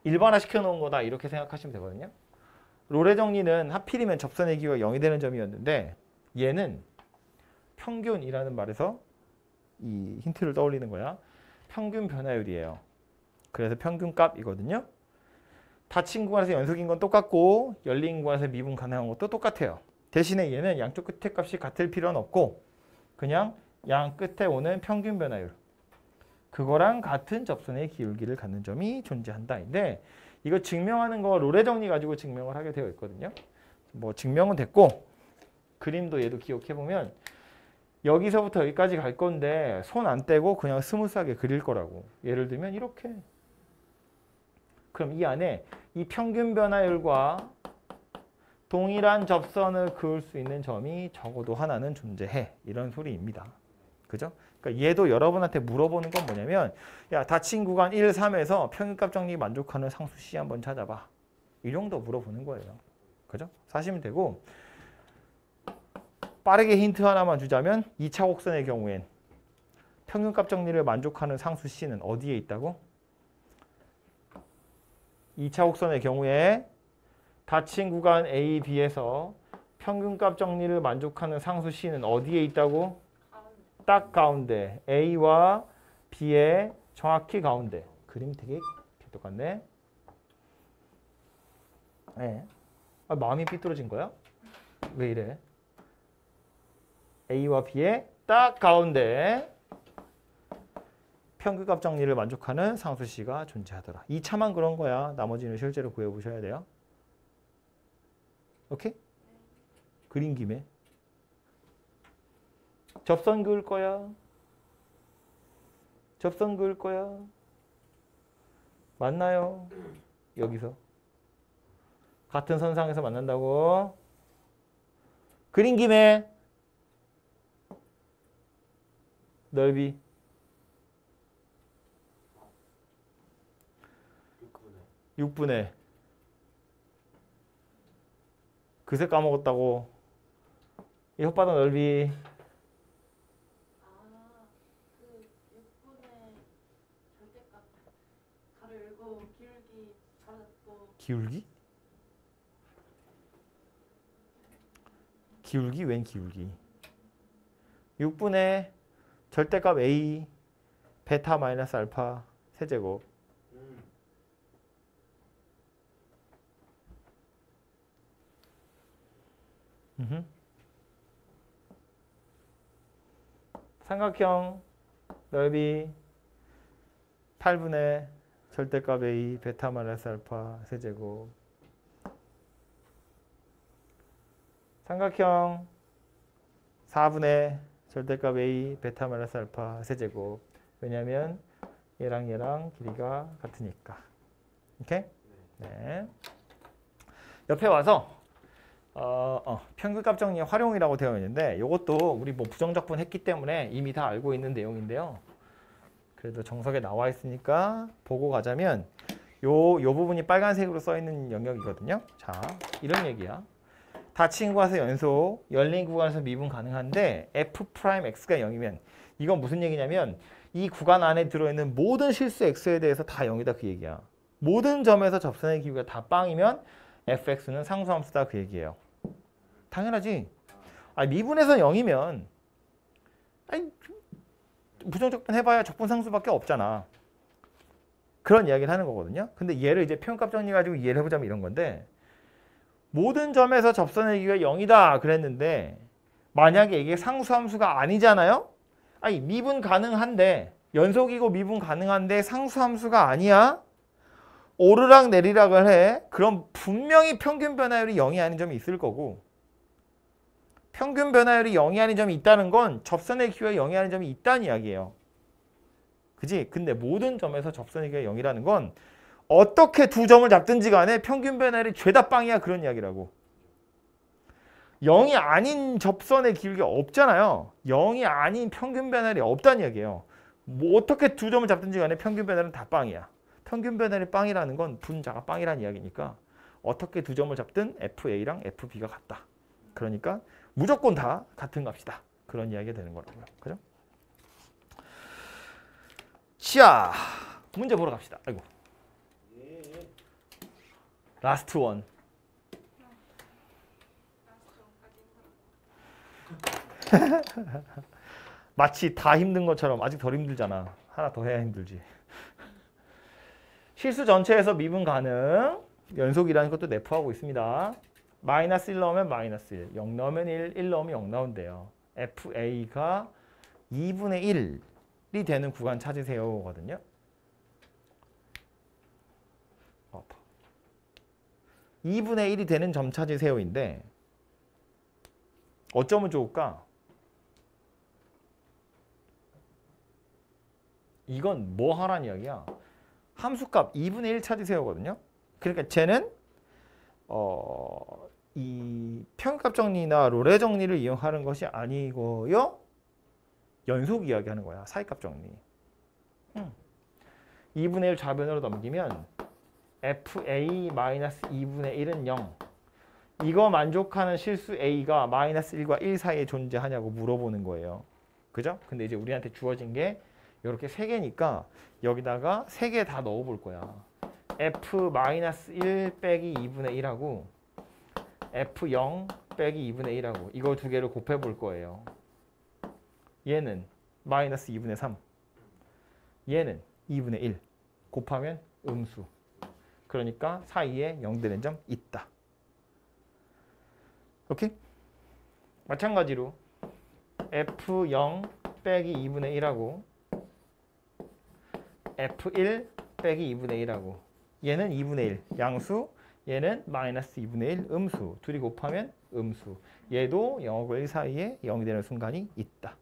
일반화 시켜 놓은 거다 이렇게 생각하시면 되거든요. 로레 정리는 하필이면 접선의 기울기가 0이 되는 점이었는데 얘는 평균이라는 말에서 이 힌트를 떠올리는 거야. 평균 변화율이에요. 그래서 평균값이거든요. 닫힌 구간에서 연속인 건 똑같고 열린 구간에서 미분 가능한 것도 똑같아요. 대신에 얘는 양쪽 끝에 값이 같을 필요는 없고 그냥 양 끝에 오는 평균 변화율 그거랑 같은 접선의 기울기를 갖는 점이 존재한다인데 이거 증명하는 거 로레 정리 가지고 증명을 하게 되어 있거든요. 뭐 증명은 됐고 그림도 얘도 기억해 보면 여기서부터 여기까지 갈 건데 손 안 떼고 그냥 스무스하게 그릴 거라고. 예를 들면 이렇게. 그럼 이 안에 이 평균 변화율과 동일한 접선을 그을 수 있는 점이 적어도 하나는 존재해. 이런 소리입니다. 그죠? 그러니까 얘도 여러분한테 물어보는 건 뭐냐면 야, 닫힌 구간 1, 3에서 평균값 정리 만족하는 상수 C 한번 찾아봐. 이 정도 물어보는 거예요. 그죠? 사시면 되고 빠르게 힌트 하나만 주자면 2차 곡선의 경우엔 평균값 정리를 만족하는 상수 C는 어디에 있다고? 2차 곡선의 경우에 닫힌 구간 A, B에서 평균값 정리를 만족하는 상수 C는 어디에 있다고? 딱 가운데. A와 B의 정확히 가운데. 그림 되게 똑같네. 네. 아, 마음이 삐뚤어진 거야? 왜 이래? A와 B의 딱 가운데 평균값 정리를 만족하는 상수 C가 존재하더라. 2차만 그런 거야. 나머지는 실제로 구해보셔야 돼요. 오케이? 그린 김에 접선 그을 거야. 접선 그을 거야. 맞나요? 여기서 같은 선상에서 만난다고. 그린 김에 넓이 6분의 그새 까먹었다고. 이 혓바닥 넓이 그 6분의 절대값 가로 열고 기울기 가로 닫고 기울기? 기울기? 웬 기울기? 6분의 절대값 A 베타 마이너스 알파 세제곱 삼각형 넓이 8분의 절대값 A 베타 마이너스 알파 세제곱 삼각형 4분의 절대값 A 베타 마이너스 알파 세제곱. 왜냐하면 얘랑 얘랑 길이가 같으니까. 오케이? 네. 옆에 와서 평균값 정리의 활용이라고 되어 있는데 이것도 우리 뭐 부정적분 했기 때문에 이미 다 알고 있는 내용인데요. 그래도 정석에 나와 있으니까 보고 가자면 요 부분이 빨간색으로 써 있는 영역이거든요. 자, 이런 얘기야. 닫힌 구간에서 연속, 열린 구간에서 미분 가능한데 F'X가 0이면 이건 무슨 얘기냐면 이 구간 안에 들어있는 모든 실수 X에 대해서 다 0이다 그 얘기야. 모든 점에서 접선의 기울기가 다 빵이면 fx는 상수함수다 그 얘기예요. 당연하지. 아니, 미분에서 0이면 아니, 부정적분 해봐야 적분상수밖에 없잖아. 그런 이야기를 하는 거거든요. 근데 얘를 이제 표현값 정리 가지고 이해를 해보자면 이런 건데 모든 점에서 접선의 기울기가 0이다 그랬는데 만약에 이게 상수함수가 아니잖아요. 아니 미분 가능한데 연속이고 미분 가능한데 상수함수가 아니야. 오르락 내리락을 해. 그럼 분명히 평균 변화율이 0이 아닌 점이 있을 거고 평균 변화율이 0이 아닌 점이 있다는 건 접선의 기울기가 0이 아닌 점이 있다는 이야기예요. 그지? 근데 모든 점에서 접선의 기울기가 0이라는 건 어떻게 두 점을 잡든지 간에 평균 변화율이 죄다 빵이야 그런 이야기라고. 0이 아닌 접선의 기울기가 없잖아요. 0이 아닌 평균 변화율이 없다는 이야기예요. 뭐 어떻게 두 점을 잡든지 간에 평균 변화율은 다 빵이야. 평균 변화율이 빵이라는 건 분자가 빵이라는 이야기니까 어떻게 두 점을 잡든 FA랑 FB가 같다. 그러니까 무조건 다 같은 값이다. 그런 이야기가 되는 거라고요. 그죠? 자, 문제 보러 갑시다. 아이고. 라스트 원. 마치 다 힘든 것처럼 아직 덜 힘들잖아. 하나 더 해야 힘들지. 실수 전체에서 미분 가능. 연속이라는 것도 내포하고 있습니다. 마이너스 1 넣으면 마이너스 1, 0 넣으면 1 넣으면 0 나온대요. FA가 2분의 1이 되는 구간 찾으세요 거든요. 2분의 1이 되는 점 찾으세요인데 어쩌면 좋을까? 이건 뭐 하라는 이야기야? 함수값 2분의 1 찾으세요거든요. 그러니까 쟤는 이 평균값 정리나 로레 정리를 이용하는 것이 아니고요. 연속 이야기하는 거야. 사이값 정리. 2분의 1 좌변으로 넘기면 fa-2분의 1은 0. 이거 만족하는 실수 a가 마이너스 1과 1 사이에 존재하냐고 물어보는 거예요. 그죠? 근데 이제 우리한테 주어진 게 이렇게 3개니까 여기다가 3개 다 넣어볼 거야. f-1 빼기 2분의 1하고 f0 빼기 2분의 1하고 이거 두 개를 곱해볼 거예요. 얘는 마이너스 2분의 3. 얘는 2분의 1. 곱하면 음수. 그러니까 사이에 0 되는 점 있다. 오케이? 마찬가지로 f0 빼기 2분의 1하고 f1 빼기 2분의 1하고 얘는 2분의 1 양수, 얘는 마이너스 2분의 1 음수. 둘이 곱하면 음수. 얘도 0하고 1 사이에 0이 되는 순간이 있다.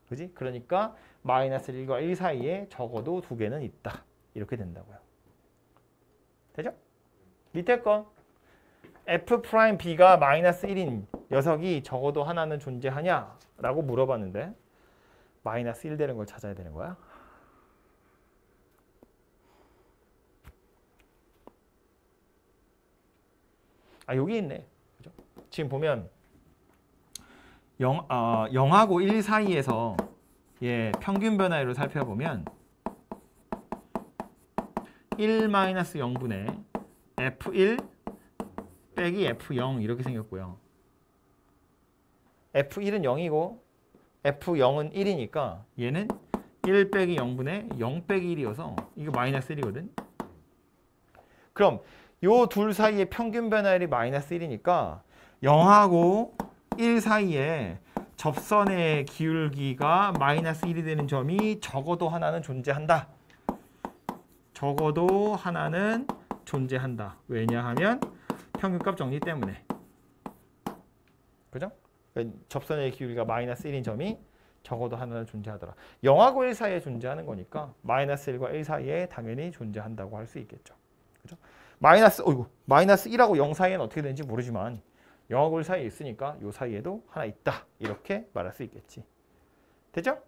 그지? 그러니까 마이너스 1과 1 사이에 적어도 두 개는 있다. 이렇게 된다고요. 되죠? 밑에 거 f'b가 마이너스 1인 녀석이 적어도 하나는 존재하냐? 라고 물어봤는데 마이너스 1 되는 걸 찾아야 되는 거야. 아 여기 있네. 그죠? 지금 보면 0하고 1 사이에서 평균 변화율을 살펴보면 1-0분의 f1 빼기 f0 이렇게 생겼고요. f1은 0이고 f0은 1이니까 얘는 1 빼기 0분의 0 빼기 1이어서 이거 마이너스 1이거든. 그럼 요 둘 사이의 평균 변화율이 마이너스 1이니까 0하고 1 사이에 접선의 기울기가 마이너스 1이 되는 점이 적어도 하나는 존재한다. 적어도 하나는 존재한다. 왜냐하면 평균값 정리 때문에. 그죠? 접선의 기울기가 마이너스 1인 점이 적어도 하나는 존재하더라. 0하고 1 사이에 존재하는 거니까 마이너스 1과 1 사이에 당연히 존재한다고 할 수 있겠죠. 그죠? 마이너스 1하고 0 사이에는 어떻게 되는지 모르지만 0하고 1 사이에 있으니까 이 사이에도 하나 있다. 이렇게 말할 수 있겠지. 됐죠?